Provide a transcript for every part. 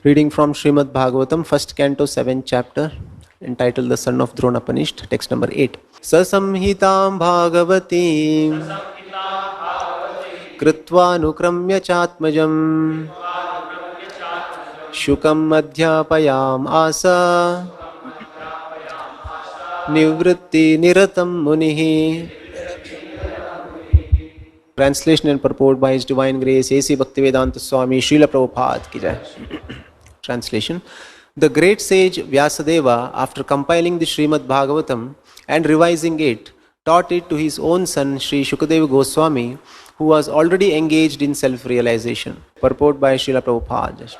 Reading from Srimad Bhagavatam, first canto, 7th chapter, entitled The Son of Drona Punished, text number 8. Sasamhitam Bhagavatim Kritva Nukramya Chatmajam Shukam Madhyapayam Asa Nivritti Niratam Munihi. Translation and purport by His Divine Grace A.C. Bhaktivedanta Swami Srila Prabhupada ki jai. Translation. The great sage Vyasadeva, after compiling the Srimad Bhagavatam and revising it, taught it to his own son Sri Shukadeva Goswami, who was already engaged in self-realization. Purport by Srila Prabhupada.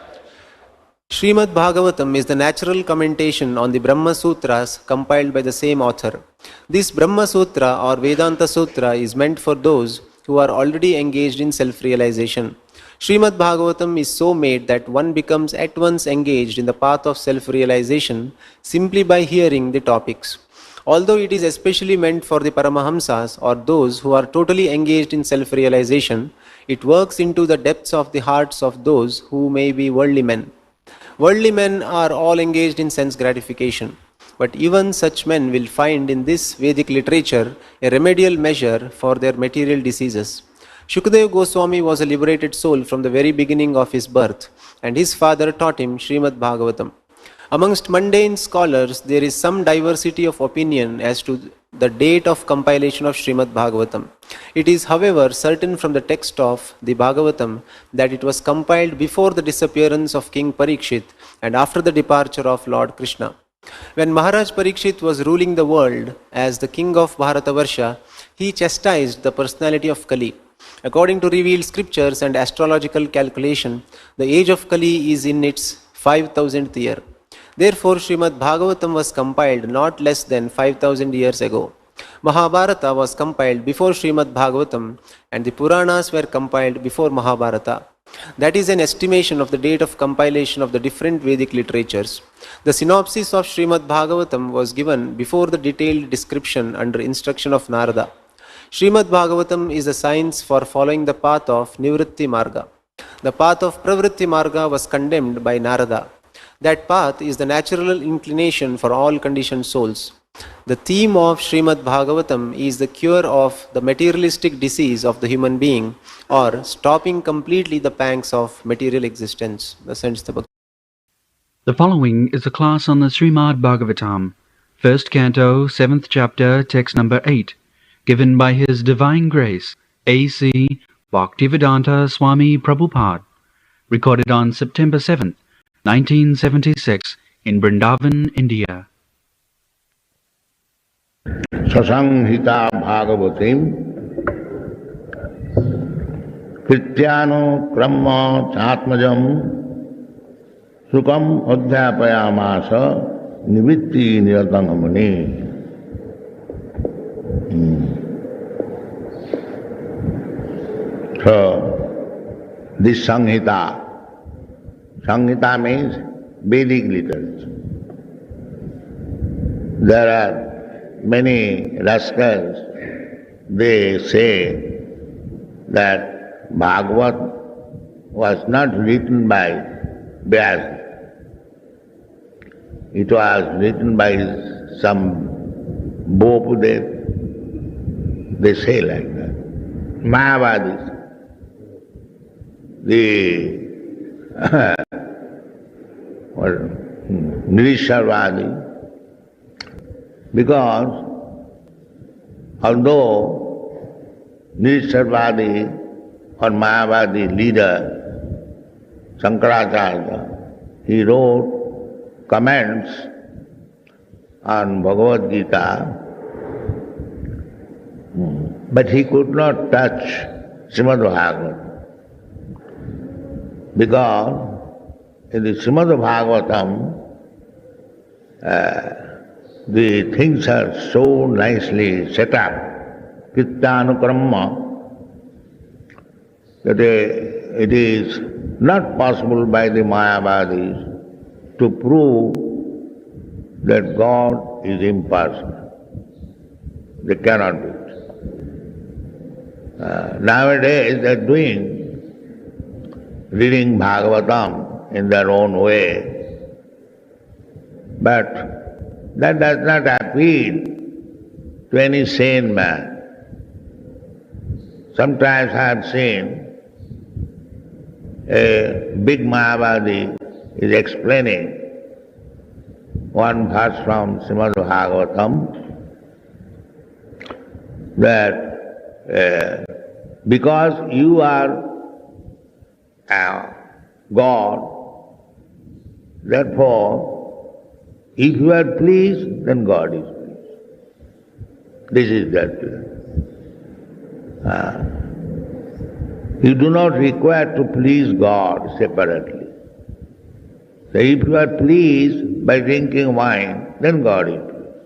Srimad Bhagavatam is the natural commentation on the Brahma Sutras compiled by the same author. This Brahma Sutra or Vedanta Sutra is meant for those who are already engaged in self-realization. Srimad Bhagavatam is so made that one becomes at once engaged in the path of self-realization simply by hearing the topics. Although it is especially meant for the Paramahamsas or those who are totally engaged in self-realization, it works into the depths of the hearts of those who may be worldly men. Worldly men are all engaged in sense gratification, but even such men will find in this Vedic literature a remedial measure for their material diseases. Shukadeva Goswami was a liberated soul from the very beginning of his birth, and his father taught him Srimad Bhagavatam. Amongst mundane scholars, there is some diversity of opinion as to the date of compilation of Srimad Bhagavatam. It is, however, certain from the text of the Bhagavatam that it was compiled before the disappearance of King Parikshit and after the departure of Lord Krishna. When Maharaj Parikshit was ruling the world as the king of Bharatavarsha, he chastised the personality of Kali. According to revealed scriptures and astrological calculation, the age of Kali is in its 5000th year. Therefore, Srimad Bhagavatam was compiled not less than 5000 years ago. Mahabharata was compiled before Srimad Bhagavatam, and the Puranas were compiled before Mahabharata. That is an estimation of the date of compilation of the different Vedic literatures. The synopsis of Srimad Bhagavatam was given before the detailed description under instruction of Narada. Srimad Bhagavatam is a science for following the path of Nivritti Marga. The path of Pravritti Marga was condemned by Narada. That path is the natural inclination for all conditioned souls. The theme of Srimad Bhagavatam is the cure of the materialistic disease of the human being, or stopping completely the pangs of material existence. The following is a class on the Srimad Bhagavatam, first canto, 7th chapter, text number 8, given by His Divine Grace, A.C. Bhaktivedanta Swami Prabhupada, recorded on September 7th, 1976, in Vrindavan, India. Sasamhita Bhagavatim Krityano Kramma Chatmajam Sukam Adhyapayamasa Nivitti Niratangamani. So, this Sanghita means Vedic literature. There are many rascals, they say that Bhagavat was not written by Vyasa. It was written by some Bopudev. They say like that. Mayavadis. The Nirisharvadi, because although Nirisharvadi or Mayavadi leader Shankaracharya, he wrote comments on Bhagavad Gita, but he could not touch Srimad Bhagavatam, because in the Srimad Bhagavatam, the things are so nicely set up, Krityānukrama, that it is not possible by the Mayavadis to prove that God is impersonal. They cannot do it. Nowadays they are doing, reading Bhagavatam in their own way. But that does not appeal to any sane man. Sometimes I have seen a big Mayavadi is explaining one verse from Srimad Bhagavatam that because you are God, therefore, if you are pleased, then God is pleased. This is that. You do not require to please God separately. So if you are pleased by drinking wine, then God is pleased.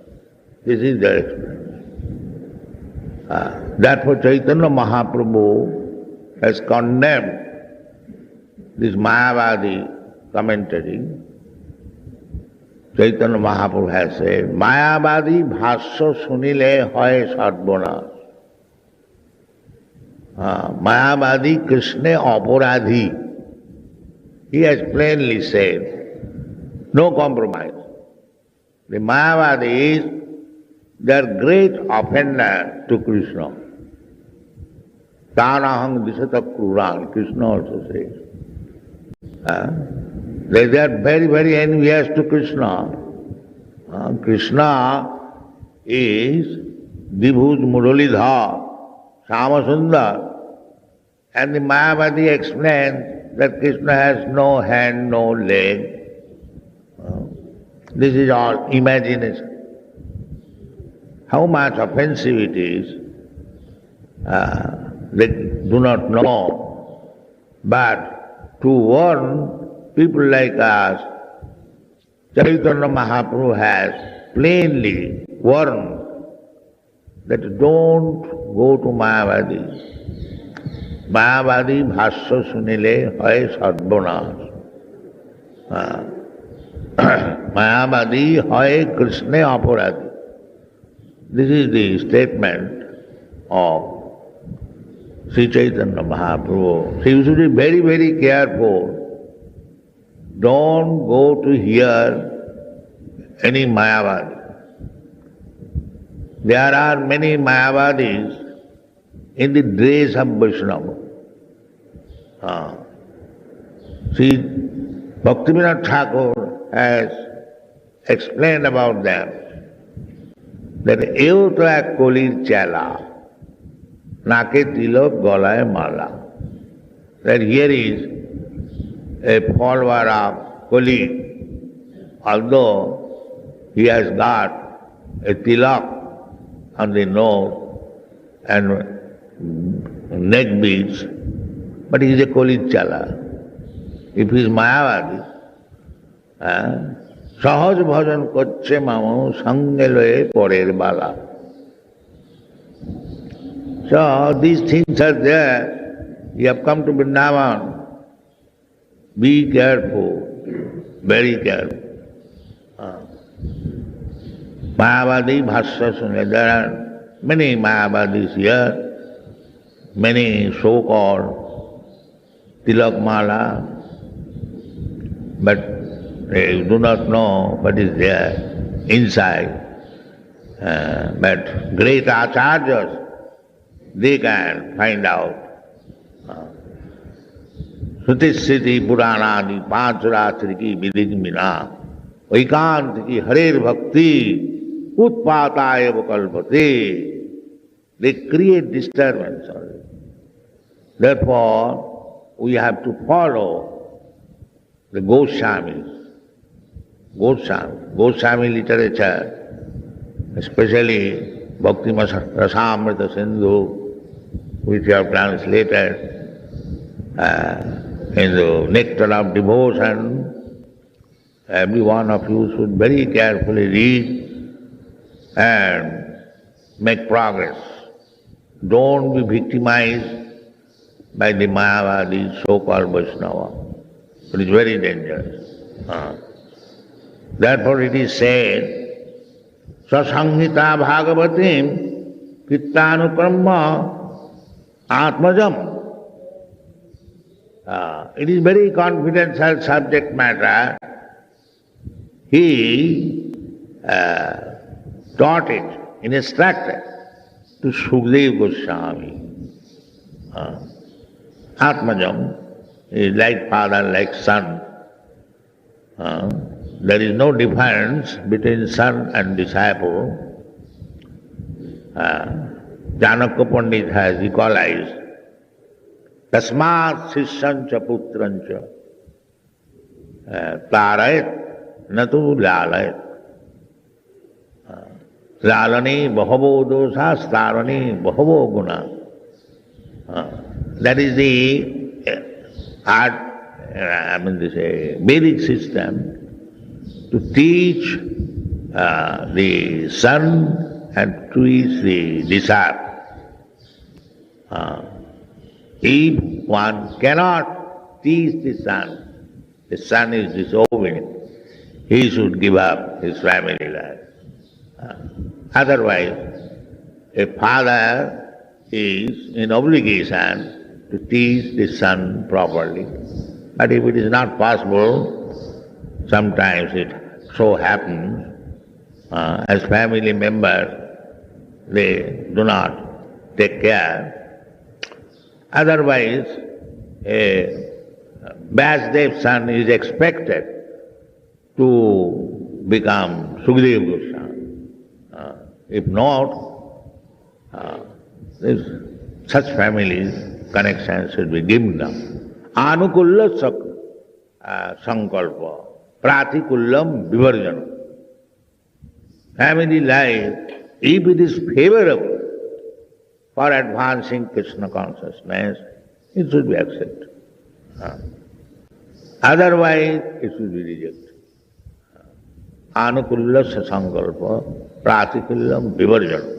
This is the explanation. Therefore Chaitanya Mahaprabhu has condemned this Mayavadi commentary. Chaitanya Mahaprabhu has said, Mayavadi bhasya sunile hoy sadbona. Mayavadi Krishna Aparadhi. He has plainly said, no compromise. The Mayavadis, they are great offender to Krishna. Tarahang disata kruran, Krishna also says. They are very, very envious to Krishna. Krishna is Dibhuj Muralidhar, Samasundar. And the Mayavadi explains that Krishna has no hand, no leg. This is all imagination. How much offensive it is, they do not know. But to warn people like us, Chaitanya Mahaprabhu has plainly warned that don't go to Mayavadi. Mayavadi bhasya sunile hoy sadbonas. Mayavadi hoy Krishna aparadhi. This is the statement of Sri Chaitanya Mahaprabhu. So you should be very, very careful. Don't go to hear any Mayavadi. There are many Mayavadis in the dress of Vaishnava. See, Bhaktivedanta Thakur has explained about them that ev to ek kolir chala, nake tilok golaye mala. That here is a follower of Kali, although he has got a tilak on the nose and neck beads, but he is a Kali chala. If he is Mayavadi, সহজ ভজন করছে মামু সঙ্গে লয়ে পরের বালা. So these things are there. You have come to Vrindavan. Be careful, very careful. Mayavadi bhasya sunile. There are many Mayavadis here, many so-called tilak mala, but they do not know what is there inside. But great acharyas, they can find out. Shruti Sriti Puranadi Panchratri ki Vidigmina Vaikant ki Harer Bhakti Utpataya Vakalpate. They create disturbance already. Therefore, we have to follow the Goswamis. Goswami literature, especially Bhakti Rasamrita Sindhu, which we have translated in the Nectar of Devotion. Every one of you should very carefully read and make progress. Don't be victimized by the Mayavadi so-called Vaishnava. It is very dangerous. Therefore it is said, Sasanghita Bhagavatim Kittanukrama Atmajam. It is very confidential subject matter. He taught it, instructed to Sukadeva Goswami. Atmajam is like father, like son. There is no difference between son and disciple. Janaka Pandit has equalized. Tasmat sisyancha putrancha tarayat natu lalayat. Lalani bahavo dosa starani bahavo guna. That is the Vedic system to teach the son and to teach the disciple. If one cannot teach the son is disobedient, he should give up his family life. Otherwise, a father is in obligation to teach the son properly. But if it is not possible, sometimes it so happens, as family members, they do not take care. Otherwise, a Vasudeva's son is expected to become Sukadeva Goswami. If not, such families, connections should be given them. Anukulla sankalpa, pratikullam vivarjanam. Family life, if it is favorable for advancing Krishna consciousness, it should be accepted. Otherwise, it should be rejected. Anukulla sankalpa, pratikullam vivarjanam.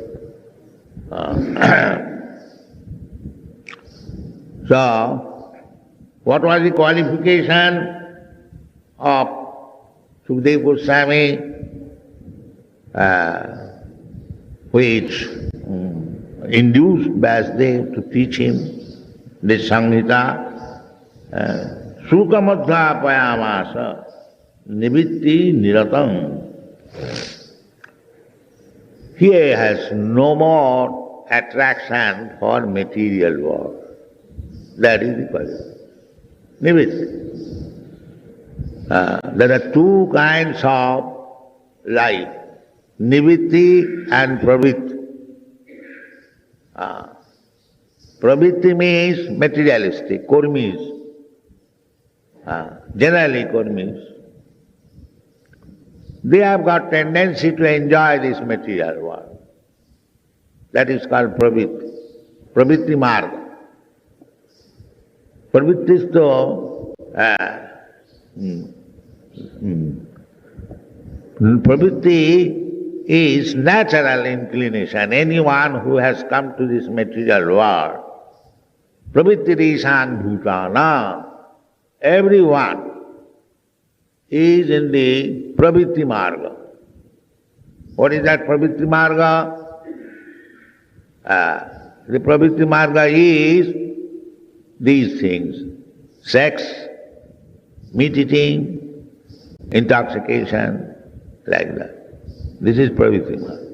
So, what was the qualification of Sukadeva Goswami, which induced Vasudeva to teach him the Samhita? Sukamadha payamasa nivitti niratam. He has no more attraction for material world. That is the quality. Nivitti. There are two kinds of life, nivitti and pravitti. Pravitti means materialistic, kurmis. Generally kurmis. They have got tendency to enjoy this material world. That is called pravitti. Pravitti marga. Pravittisto pravitti is natural inclination. Anyone who has come to this material world, pravittirishan bhutana, everyone is in the pravitti marga. What is that pravitti marga? The pravitti marga is these things: sex, meat eating, intoxication, like that. This is pravitti marga.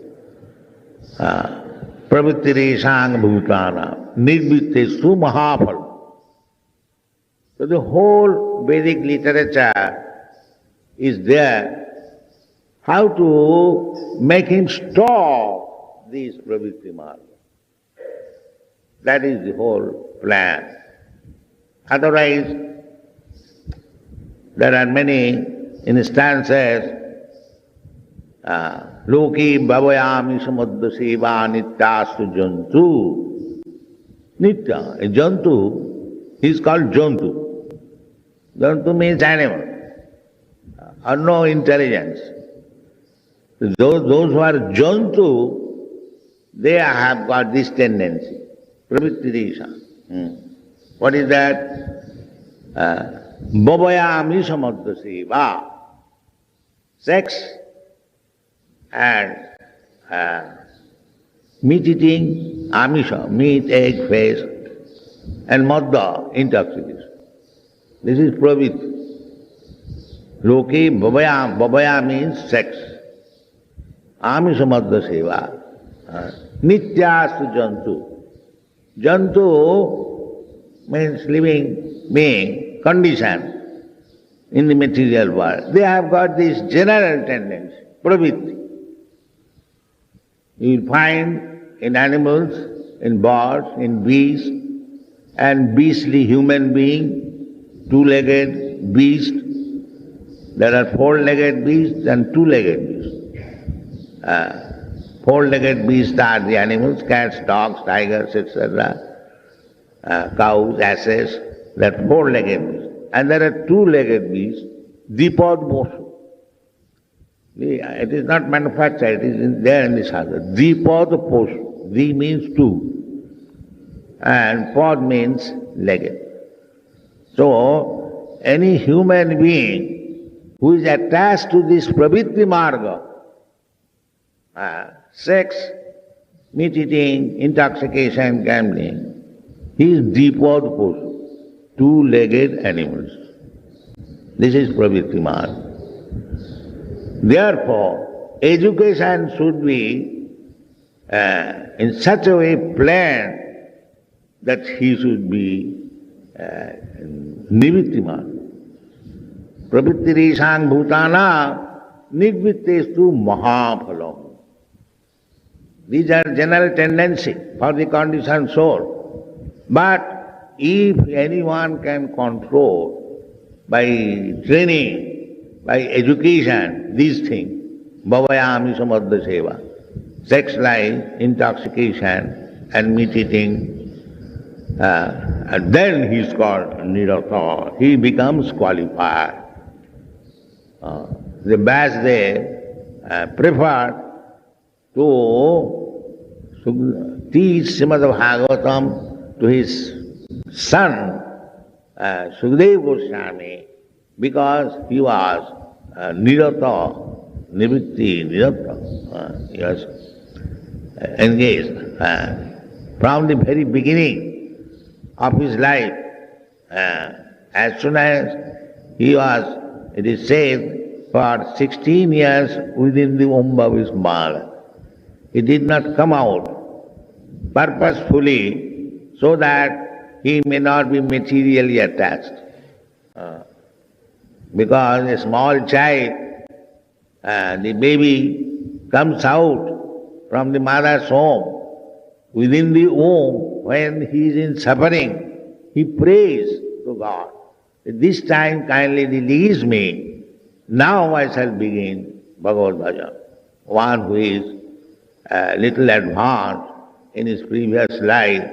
Pravittireshang bhutana nirvittesu mahaphala. So the whole Vedic literature is there, how to make him stop these pravitti marga. That is the whole plan. Otherwise, there are many instances, loki bhavayami samadha seva nityastu jantu. Nitya, a jantu, he is called jantu. Jantu means animal, or no intelligence. Those who are jantu, they have got this tendency, pravittirisha. What is that? Bhavayami samadha seva. Sex and meat eating, amisha, meat, egg, fish, and madha, intoxication. This is pravritti. Loke babaya, babaya means sex. Amisamadha seva. Nityastu jantu. Jantu means living being, condition in the material world. They have got this general tendency, pravritti. You will find in animals, in birds, in beasts, and beastly human being, two-legged beast. There are four-legged beasts and two-legged beasts. Four-legged beasts are the animals, cats, dogs, tigers, etc. Cows, asses, that four-legged beasts. And there are two-legged beasts, dipad mosu. It is not manufactured, it is there in the Shastra. Dipad posu. Di means two. And pod means legged. So, any human being who is attached to this pravritti marga, sex, meat eating, intoxication, gambling, he is dipad posu, two-legged animals. This is pravritti marga. Therefore, education should be in such a way planned that he should be nivitti marga. Pravritti-rishang bhutana nivittestu mahaphalam. These are general tendency for the conditioned soul. But if anyone can control by training, by education, these things, bhavayami samadha seva, sex life, intoxication, and meat eating, and then he is called nirata. He becomes qualified. The Vyasdev preferred to teach Srimad Bhagavatam to his son, Sukadeva Goswami, because he was nirata, nivitti, nirata. He was engaged from the very beginning of his life. As soon as he was, it is said, for 16 years within the womb of his mother. He did not come out purposefully so that he may not be materially attached. Because a small child, the baby comes out from the mother's home within the womb when he is in suffering, he prays to God. This time kindly release me. Now I shall begin Bhagavad Bhajan. One who is a little advanced in his previous life,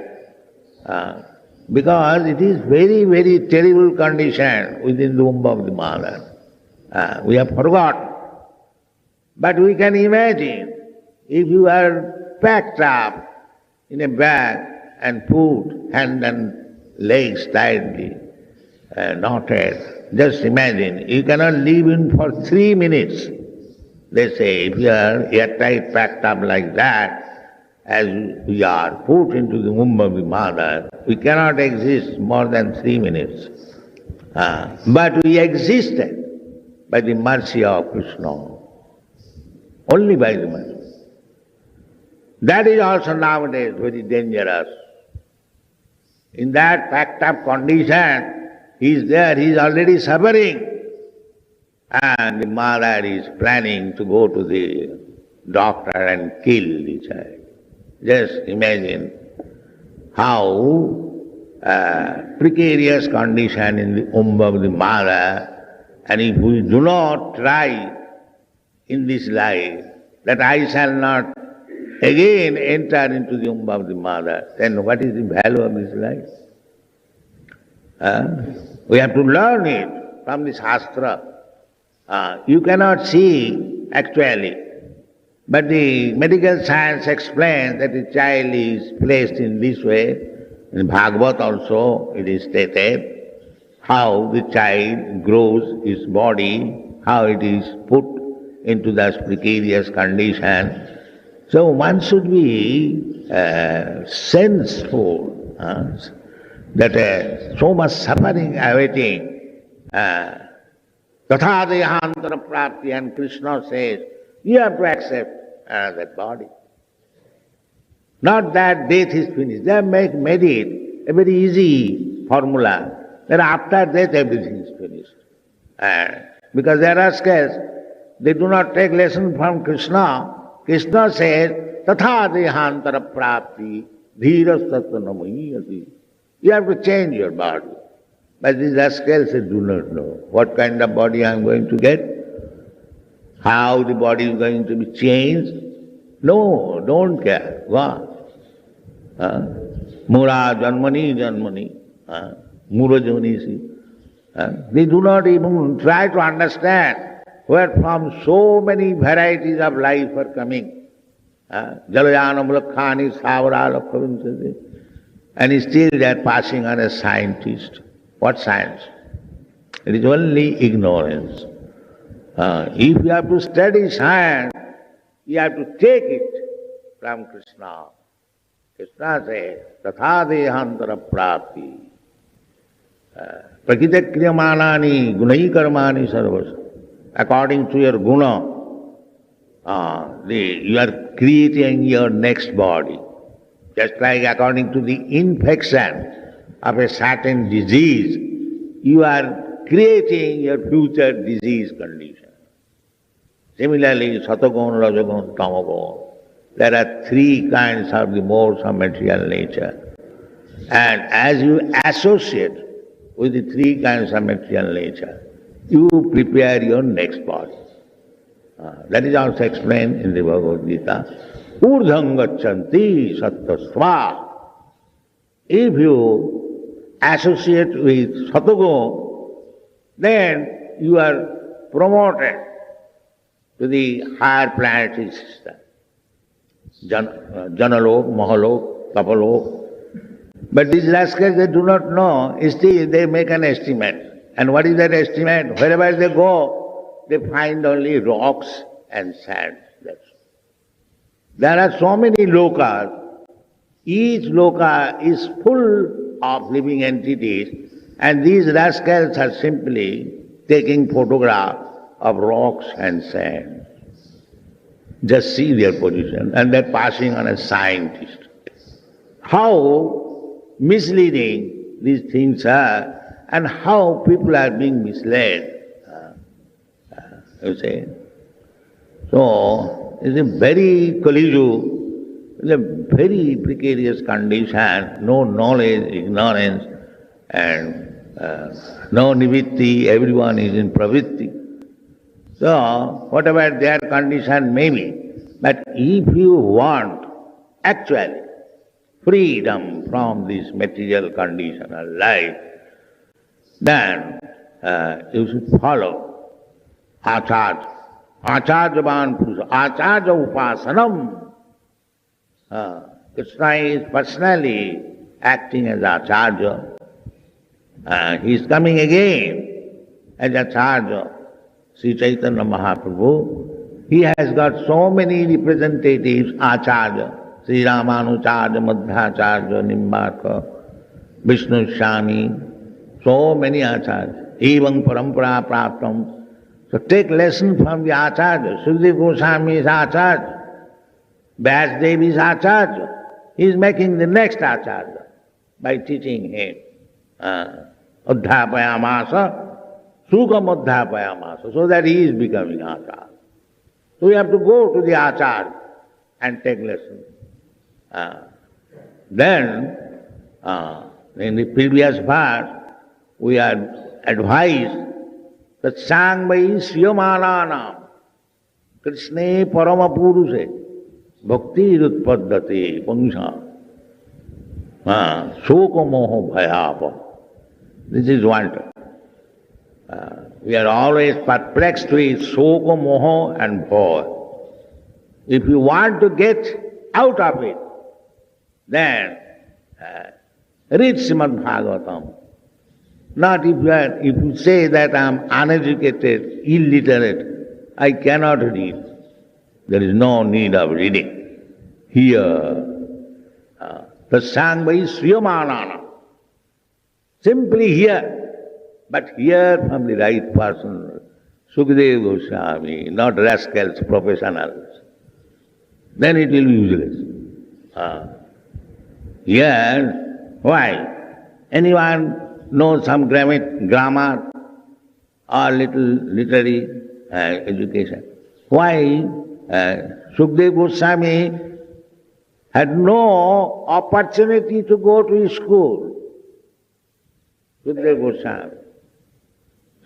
because it is very, very terrible condition within the womb of the mother. We have forgotten. But we can imagine if you are packed up in a bag and put hands and legs tightly knotted. Just imagine, you cannot live in for 3 minutes. They say, if you are airtight packed up like that, as we are put into the womb of the mother, we cannot exist more than 3 minutes. But we existed by the mercy of Krishna. Only by the mercy. That is also nowadays very dangerous. In that packed up condition, he is there, he is already suffering. And the mother is planning to go to the doctor and kill the child. Just imagine how precarious condition in the womb of the mother, and if we do not try in this life that I shall not again enter into the womb of the mother, then what is the value of this life? We have to learn it from the Shastra. You cannot see actually, but the medical science explains that the child is placed in this way. In Bhagavad also it is stated how the child grows his body, how it is put into this precarious condition. So one should be senseful that so much suffering awaiting Tatha dehantara prapti, and Krishna says, you have to accept that body. Not that death is finished. They have made it a very easy formula, that after death everything is finished. Because there are scarce, they do not take lesson from Krishna. Krishna says, Tatha dehantara prapti, dhiras tattva. You have to change your body. But these rascals do not know what kind of body I am going to get, how the body is going to be changed. No, don't care. What? Mura janmani, mura janisi. They do not even try to understand where from so many varieties of life are coming. Jalayana mulakhani savara lakhavinchati. And still they are passing on as scientist. What science? It is only ignorance. If you have to study science, you have to take it from Krishna. Krishna says, Tatha dehantara prapti. Prakita kriyamanani gunai karmani sarvasa. According to your guna, you are creating your next body. Just like according to the infection of a certain disease, you are creating your future disease condition. Similarly, Satagun, Rajagun, Tamagun, there are three kinds of the modes of material nature. And as you associate with the three kinds of material nature, you prepare your next body. That is also explained in the Bhagavad Gita. Urdham gachanti sattasva. If you associate with Satagun, then you are promoted to the higher planetary system. Janalok, Mahalok, Tapalok. But these rascals, they do not know. Still, they make an estimate. And what is that estimate? Wherever they go, they find only rocks and sand. There are so many lokas. Each loka is full of living entities, and these rascals are simply taking photographs of rocks and sand. Just see their position, and they're passing on as scientist. How misleading these things are, and how people are being misled. You see? So, it's a very Kaliju, it's a very precarious condition, no knowledge, ignorance, and no nivitti, everyone is in pravitti. So, whatever their condition may be, but if you want actually freedom from this material conditional life, then you should follow Acharya. Acharyavan Purusa, Acharya Upasanam. Krishna is personally acting as Acharya. He is coming again as Acharya. Sri Chaitanya Mahaprabhu, he has got so many representatives, Acharya, Sri Ramanucharya, Madhvacharya, Nimbarka, Vishnu Swami, so many Acharya. Evam parampara praptam. So take lesson from the Acharya. Sukadeva Goswami is Acharya. Vyasdev is Acharya. He is making the next Acharya by teaching him. Adhyapayamasa, Sukam Adhyapayamasa, so that he is becoming Acharya. So we have to go to the Acharya and take lesson. Then, in the previous part, we are advised that Sangvai Sriyamananam Krishne Parama Puruse Bhakti Rutpaddate Pangsha Soko Moho Bhayapa. This is one term. We are always perplexed with Soko Moho and Bhaya. If you want to get out of it, then read Srimad Bhagavatam. Not if you say that I am uneducated, illiterate, I cannot read. There is no need of reading. Here, the Sangvai Sriyamanana. Simply here, But hear from the right person, Sukadeva Goswami, not rascals, professionals. Then it will be useless. Here, why? Anyone knows some grammar or little literary education? Why? Sukadeva Goswami had no opportunity to go to school. Sukadeva Goswami.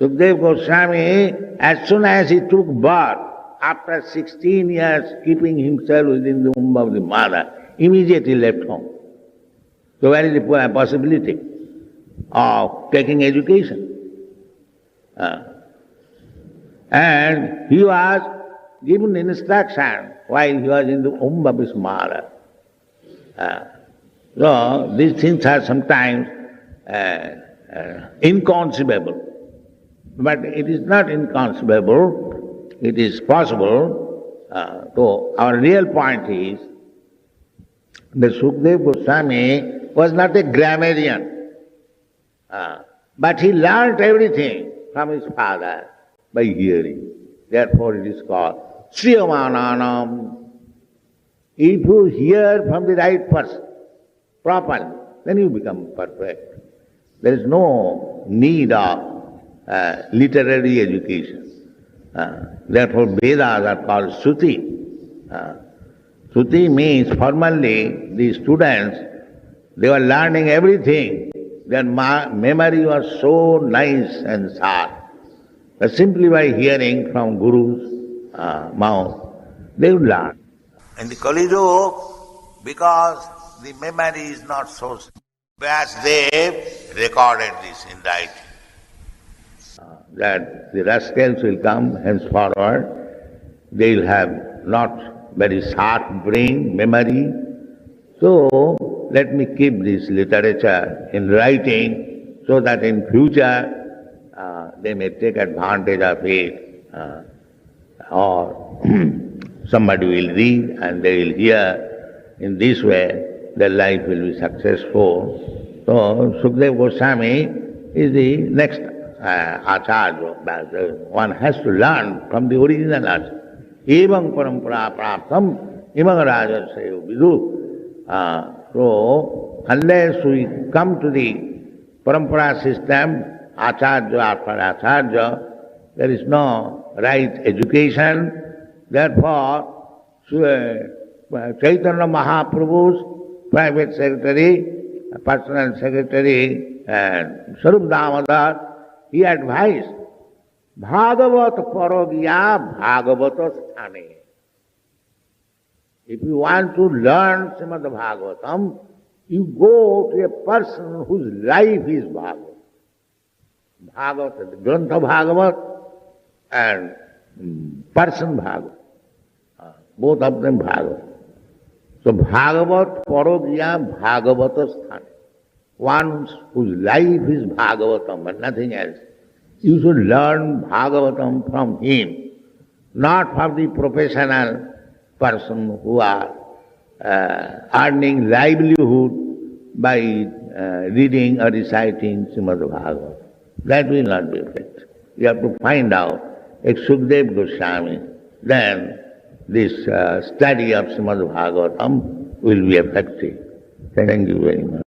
Sukadeva Goswami, as soon as he took birth, after 16 years keeping himself within the womb of the mother, immediately left home. So where is the possibility of taking education? And he was given instruction while he was in the womb of his mother. So these things are sometimes inconceivable. But it is not inconceivable, it is possible. So our real point is that Sukadeva Goswami was not a grammarian, but he learnt everything from his father by hearing. Therefore it is called Sriyamananam. If you hear from the right person properly, then you become perfect. There is no need of literary education. Therefore Vedas are called Shruti. Shruti means formally the students, they were learning everything. Their memory was so nice and sharp. But simply by hearing from Guru's mouth, they would learn. In the Kali Yuga, because the memory is not so, Vyasdev recorded this in writing. That the rascals will come henceforward, they will have not very sharp brain, memory. So let me keep this literature in writing so that in future they may take advantage of it, or somebody will read and they will hear. In this way their life will be successful. So Sukadeva Goswami is the next Acharya. One has to learn from the original Acharya. Evam parampara praptam imam rajasayo vidu. So unless we come to the parampara system, Acharya after Acharya, there is no right education. Therefore, Chaitanya Mahaprabhu's private secretary, personal secretary, and Sarup Damodar, he advised, Bhagavat parogya Bhagavata sthane. If you want to learn Srimad Bhagavatam, you go to a person whose life is Bhagavat. Bhagavat, the Grantha Bhagavat and person Bhagavat. Both of them Bhagavat. So Bhagavat parogya Bhagavata sthane. One whose life is Bhagavatam and nothing else. You should learn Bhagavatam from him, not from the professional person who are earning livelihood by reading or reciting Srimad Bhagavatam. That will not be effective. You have to find out a Sukadeva Goswami, then this study of Srimad Bhagavatam will be effective. Thank you very much.